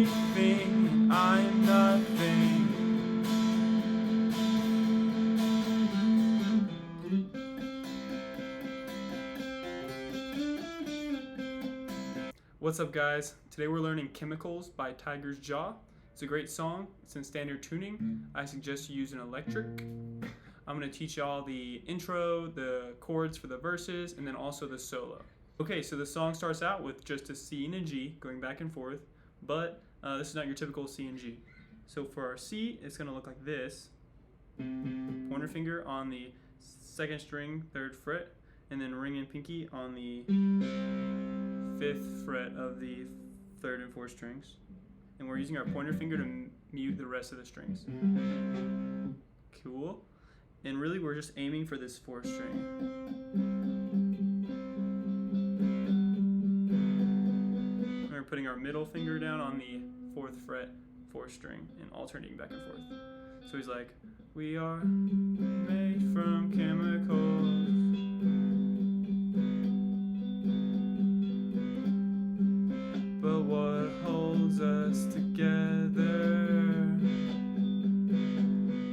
everything and I am nothing. What's up, guys? Today we're learning Chemicals by Tiger's Jaw. It's a great song. It's in standard tuning. I suggest you use an electric. I'm going to teach y'all the intro, the chords for the verses, and then also the solo. Okay, so the song starts out with just a C and a G going back and forth, but this is not your typical C and G. So for our C, it's going to look like this. Pointer finger on the 2nd string, 3rd fret, and then ring and pinky on the 5th fret of the 3rd and 4th strings. And we're using our pointer finger to mute the rest of the strings. Cool. And really we're just aiming for this 4th string. And we're putting our middle finger down on the 4th fret, 4th string, and alternating back and forth. So he's like, we are made from chemicals. But what holds us together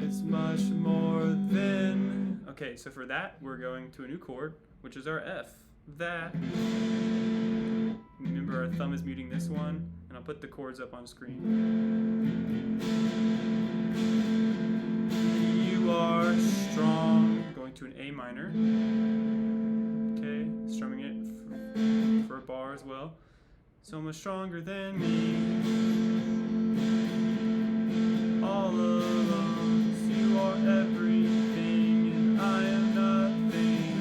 is much more than... Okay, so for that, we're going to a new chord, which is our F. That. Remember, our thumb is muting this one, and I'll put the chords up on screen. You are strong. Going to an A minor. Okay, strumming it for a bar as well. So much stronger than me. All alone, you are everything, and I am nothing.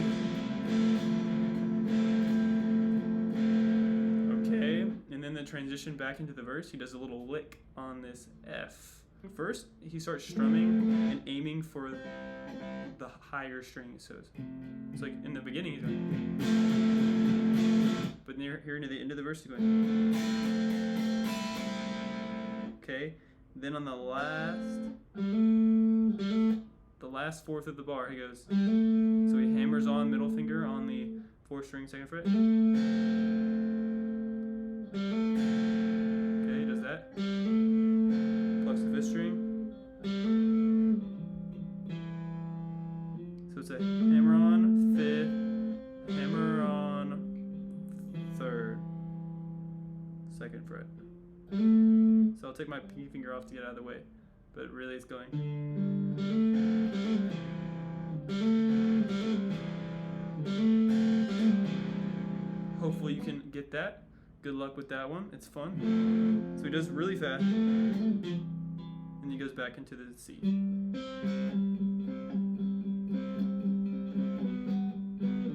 Okay, and then the transition back into the verse, he does a little lick on this F. First, he starts strumming and aiming for the higher string. So it's like in the beginning, he's going. But here near the end of the verse, he's going. Okay, then on the last 4th of the bar, he goes. So he hammers on middle finger on the 4th string, 2nd fret. Okay, he does that. Plucks the 5th string. So it's a hammer on 5th, hammer on 3rd, 2nd fret. So I'll take my pinky finger off to get out of the way, but really it's going. Hopefully you can get that. Good luck with that one. It's fun. So he does really fast, and he goes back into the C.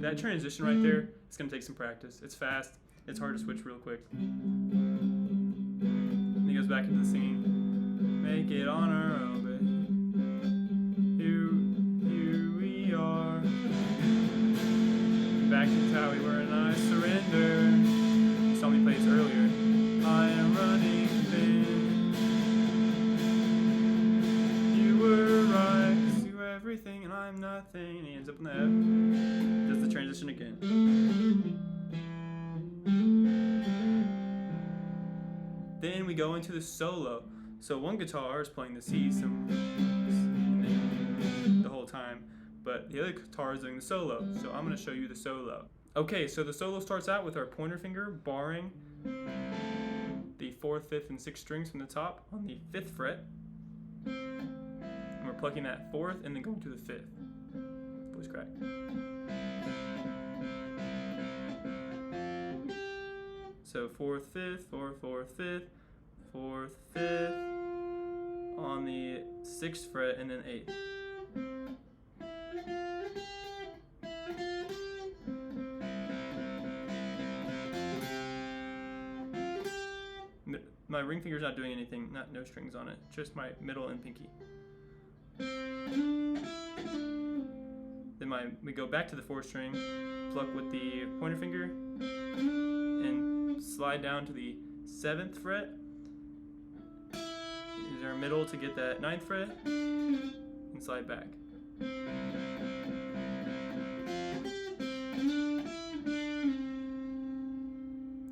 That transition right there, it's going to take some practice. It's fast. It's hard to switch real quick. And he goes back into the singing. Make it on our own, babe. Here we are. Back to how we were, and I surrender. You saw me play this earlier. I am running thin. You were right, 'cause you were everything, and I'm nothing. And he ends up in the F. Does the transition again. Then we go into the solo. So one guitar is playing the C the whole time, but the other guitar is doing the solo. So I'm going to show you the solo. Okay, so the solo starts out with our pointer finger barring the 4th, 5th, and 6th strings from the top on the 5th fret. And we're plucking that 4th and then going to the 5th. Voice crack. So 4th, 5th, 4th, 4th, 5th, 4th, 5th, on the 6th fret, and then 8th. My ring finger's not doing anything, no strings on it, just my middle and pinky. Then we go back to the 4th string, pluck with the pointer finger, and slide down to the 7th fret. Use our middle to get that 9th fret, and slide back.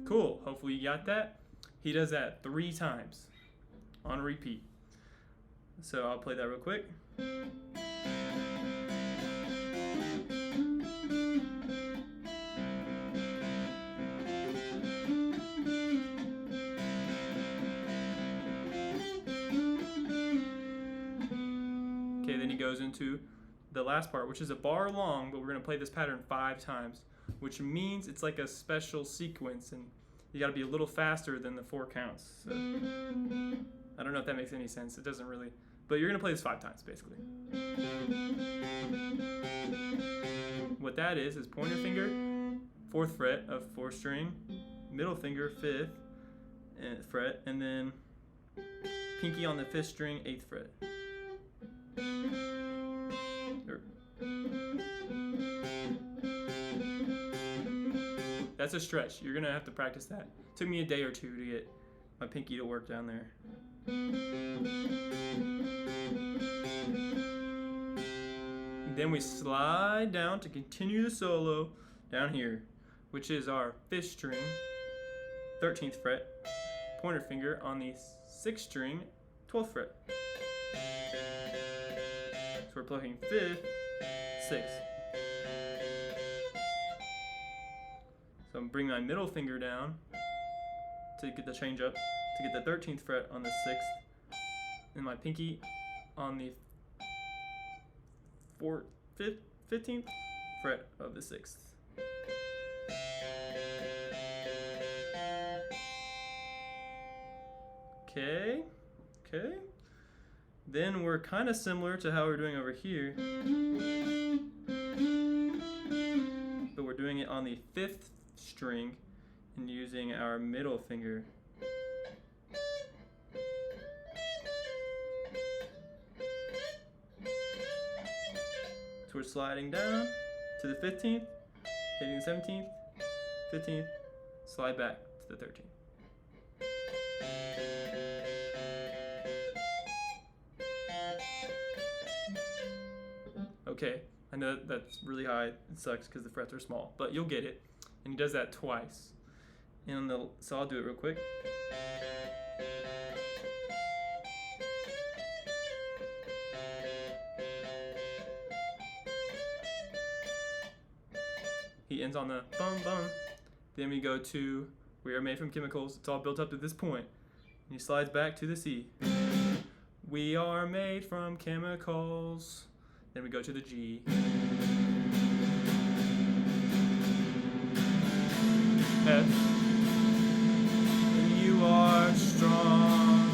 Cool, hopefully you got that. He does that 3 times on repeat. So I'll play that real quick. Okay, then he goes into the last part, which is a bar long, but we're going to play this pattern 5 times, which means it's like a special sequence, and you got to be a little faster than the 4 counts. So, I don't know if that makes any sense. It doesn't really, but you're going to play this 5 times, basically. What that is pointer finger, 4th fret of 4th string, middle finger, 5th fret, and then pinky on the 5th string, 8th fret. That's a stretch. You're gonna have to practice that. It took me a day or 2 to get my pinky to work down there. Then we slide down to continue the solo down here, which is our 5th string, 13th fret, pointer finger on the 6th string, 12th fret. So we're playing 5th, 6th. So I'm bringing my middle finger down to get the change up, to get the 13th fret on the 6th, and my pinky on the 15th fret of the 6th. Okay. Then we're kind of similar to how we're doing over here, but we're doing it on the 5th string and using our middle finger. So we're sliding down to the 15th, hitting the 17th, 15th, slide back to the 13th. Okay, I know that's really high. It sucks because the frets are small, but you'll get it. And he does that twice. So I'll do it real quick. He ends on the bum bum. Then we go to We Are Made from Chemicals. It's all built up to this point. And he slides back to the C. We are made from chemicals. Then we go to the G. F. And you are strong,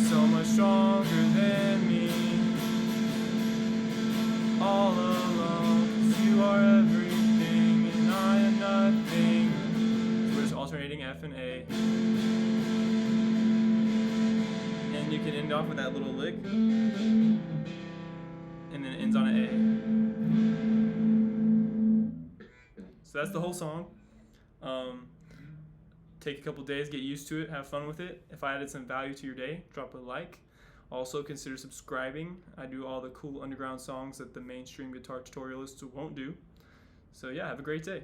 so much stronger than me. All alone, 'cause you are everything and I am nothing. So we're just alternating F and A. And you can end off with that little lick. And then it ends on an A. So that's the whole song. Take a couple days, get used to it, have fun with it. If I added some value to your day, drop a like. Also consider subscribing. I do all the cool underground songs that the mainstream guitar tutorialists won't do. So yeah, have a great day.